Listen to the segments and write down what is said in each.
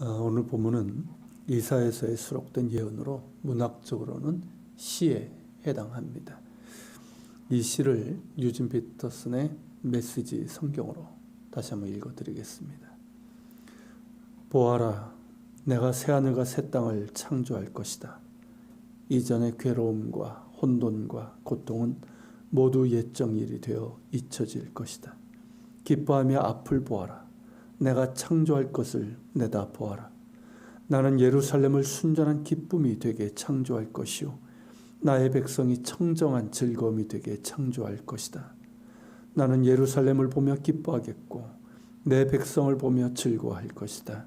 오늘 본문은 이사야서에 수록된 예언으로 문학적으로는 시에 해당합니다. 이 시를 유진 피터슨의 메시지 성경으로 다시 한번 읽어드리겠습니다. 보아라, 내가 새하늘과 새 땅을 창조할 것이다. 이전의 괴로움과 혼돈과 고통은 모두 옛적 일이 되어 잊혀질 것이다. 기뻐하며 앞을 보아라. 내가 창조할 것을 내다보아라. 나는 예루살렘을 순전한 기쁨이 되게 창조할 것이요 나의 백성이 청정한 즐거움이 되게 창조할 것이다. 나는 예루살렘을 보며 기뻐하겠고 내 백성을 보며 즐거워할 것이다.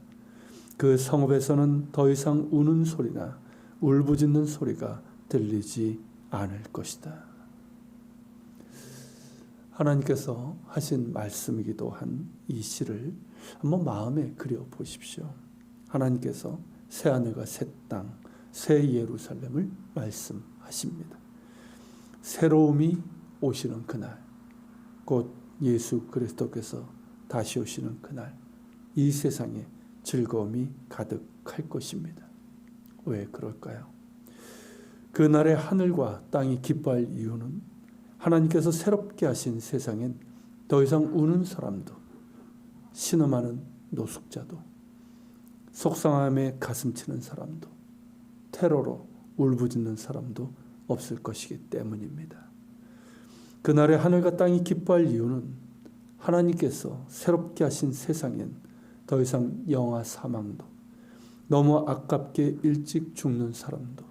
그 성읍에서는 더 이상 우는 소리나 울부짖는 소리가 들리지 않을 것이다. 하나님께서 하신 말씀이기도 한 이 시를 한번 마음에 그려 보십시오. 하나님께서 새하늘과 새 땅, 새 예루살렘을 말씀하십니다. 새로움이 오시는 그날, 곧 예수 그리스도께서 다시 오시는 그날, 이 세상에 즐거움이 가득할 것입니다. 왜 그럴까요? 그날의 하늘과 땅이 기뻐할 이유는 하나님께서 새롭게 하신 세상엔 더 이상 우는 사람도, 신음하는 노숙자도, 속상함에 가슴치는 사람도, 테러로 울부짖는 사람도 없을 것이기 때문입니다. 그날의 하늘과 땅이 기뻐할 이유는 하나님께서 새롭게 하신 세상엔 더 이상 영아 사망도, 너무 아깝게 일찍 죽는 사람도,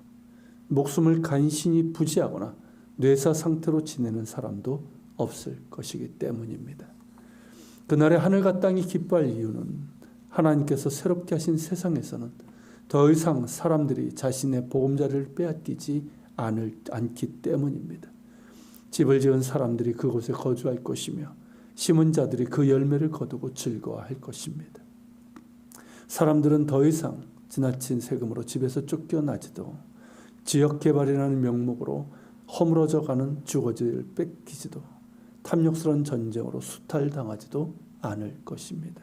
목숨을 간신히 부지하거나 뇌사 상태로 지내는 사람도 없을 것이기 때문입니다. 그날의 하늘과 땅이 기뻐할 이유는 하나님께서 새롭게 하신 세상에서는 더 이상 사람들이 자신의 보금자리를 빼앗기지 않기 때문입니다. 집을 지은 사람들이 그곳에 거주할 것이며 심은 자들이 그 열매를 거두고 즐거워할 것입니다. 사람들은 더 이상 지나친 세금으로 집에서 쫓겨나지도, 지역개발이라는 명목으로 허물어져가는 주거지를 뺏기지도, 탐욕스러운 전쟁으로 수탈당하지도 않을 것입니다.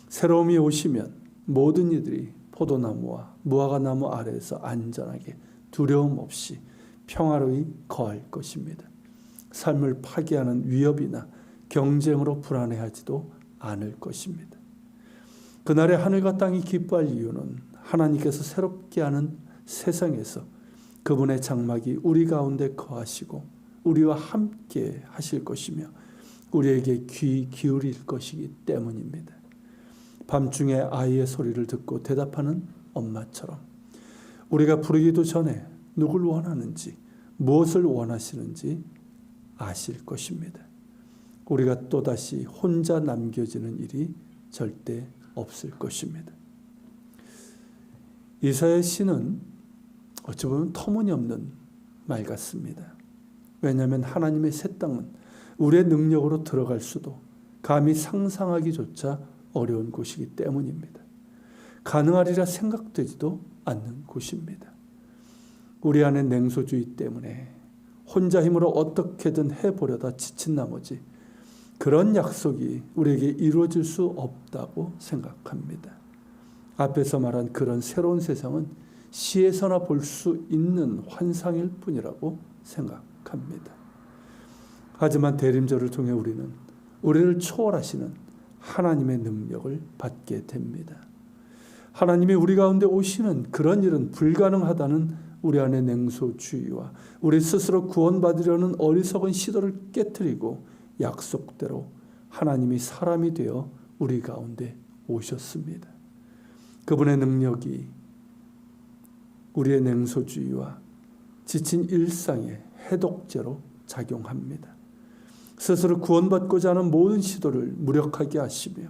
새로움이 오시면 모든 이들이 포도나무와 무화과나무 아래에서 안전하게 두려움 없이 평화로이 거할 것입니다. 삶을 파괴하는 위협이나 경쟁으로 불안해하지도 않을 것입니다. 그날의 하늘과 땅이 기뻐할 이유는 하나님께서 새롭게 하는 세상에서 그분의 장막이 우리 가운데 거하시고 우리와 함께 하실 것이며 우리에게 귀 기울일 것이기 때문입니다. 밤중에 아이의 소리를 듣고 대답하는 엄마처럼 우리가 부르기도 전에 누굴 원하는지, 무엇을 원하시는지 아실 것입니다. 우리가 또다시 혼자 남겨지는 일이 절대 없을 것입니다. 이사야 시는 어찌 보면 터무니없는 말 같습니다. 왜냐하면 하나님의 새 땅은 우리의 능력으로 들어갈 수도 감히 상상하기조차 어려운 곳이기 때문입니다. 가능하리라 생각되지도 않는 곳입니다. 우리 안에 냉소주의 때문에 혼자 힘으로 어떻게든 해보려다 지친 나머지 그런 약속이 우리에게 이루어질 수 없다고 생각합니다. 앞에서 말한 그런 새로운 세상은 시에서나 볼 수 있는 환상일 뿐이라고 생각합니다. 하지만 대림절을 통해 우리를 초월하시는 하나님의 능력을 받게 됩니다. 하나님이 우리 가운데 오시는 그런 일은 불가능하다는 우리 안의 냉소주의와 우리 스스로 구원받으려는 어리석은 시도를 깨트리고 약속대로 하나님이 사람이 되어 우리 가운데 오셨습니다. 그분의 능력이 우리의 냉소주의와 지친 일상에 해독제로 작용합니다. 스스로 구원받고자 하는 모든 시도를 무력하게 하시며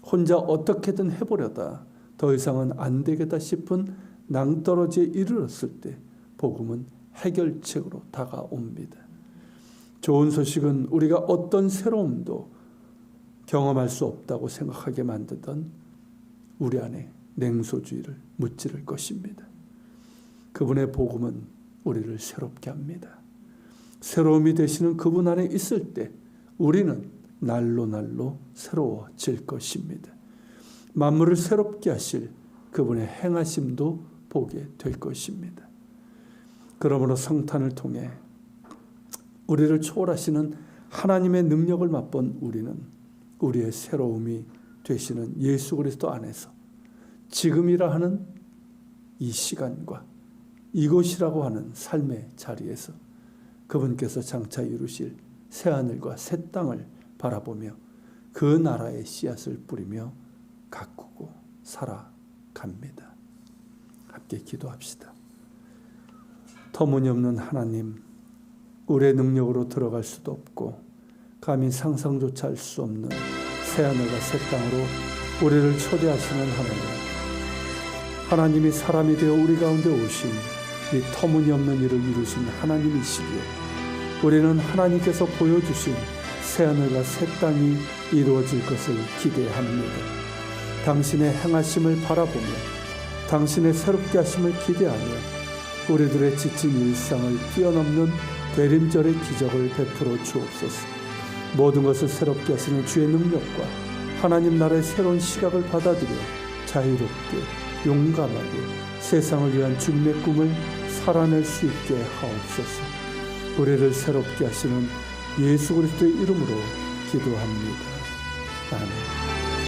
혼자 어떻게든 해보려다 더 이상은 안 되겠다 싶은 낭떠러지에 이르렀을 때 복음은 해결책으로 다가옵니다. 좋은 소식은 우리가 어떤 새로움도 경험할 수 없다고 생각하게 만들던 우리 안에 냉소주의를 무찌를 것입니다. 그분의 복음은 우리를 새롭게 합니다. 새로움이 되시는 그분 안에 있을 때 우리는 날로 날로 새로워질 것입니다. 만물을 새롭게 하실 그분의 행하심도 보게 될 것입니다. 그러므로 성탄을 통해 우리를 초월하시는 하나님의 능력을 맛본 우리는 우리의 새로움이 되시는 예수 그리스도 안에서 지금이라 하는 이 시간과 이곳이라고 하는 삶의 자리에서 그분께서 장차 이루실 새하늘과 새 땅을 바라보며 그 나라의 씨앗을 뿌리며 가꾸고 살아갑니다. 함께 기도합시다. 터무니없는 하나님, 우리의 능력으로 들어갈 수도 없고 감히 상상조차 할 수 없는 새하늘과 새 땅으로 우리를 초대하시는 하나님, 하나님이 사람이 되어 우리 가운데 오신 이 터무니없는 일을 이루신 하나님이시기에 우리는 하나님께서 보여주신 새하늘과 새 땅이 이루어질 것을 기대합니다. 당신의 행하심을 바라보며 당신의 새롭게 하심을 기대하며 우리들의 지친 일상을 뛰어넘는 대림절의 기적을 베풀어 주옵소서. 모든 것을 새롭게 하시는 주의 능력과 하나님 나라의 새로운 시각을 받아들여 자유롭게 용감하게 세상을 위한 주님의 꿈을 살아낼 수 있게 하옵소서. 우리를 새롭게 하시는 예수 그리스도의 이름으로 기도합니다. 아멘.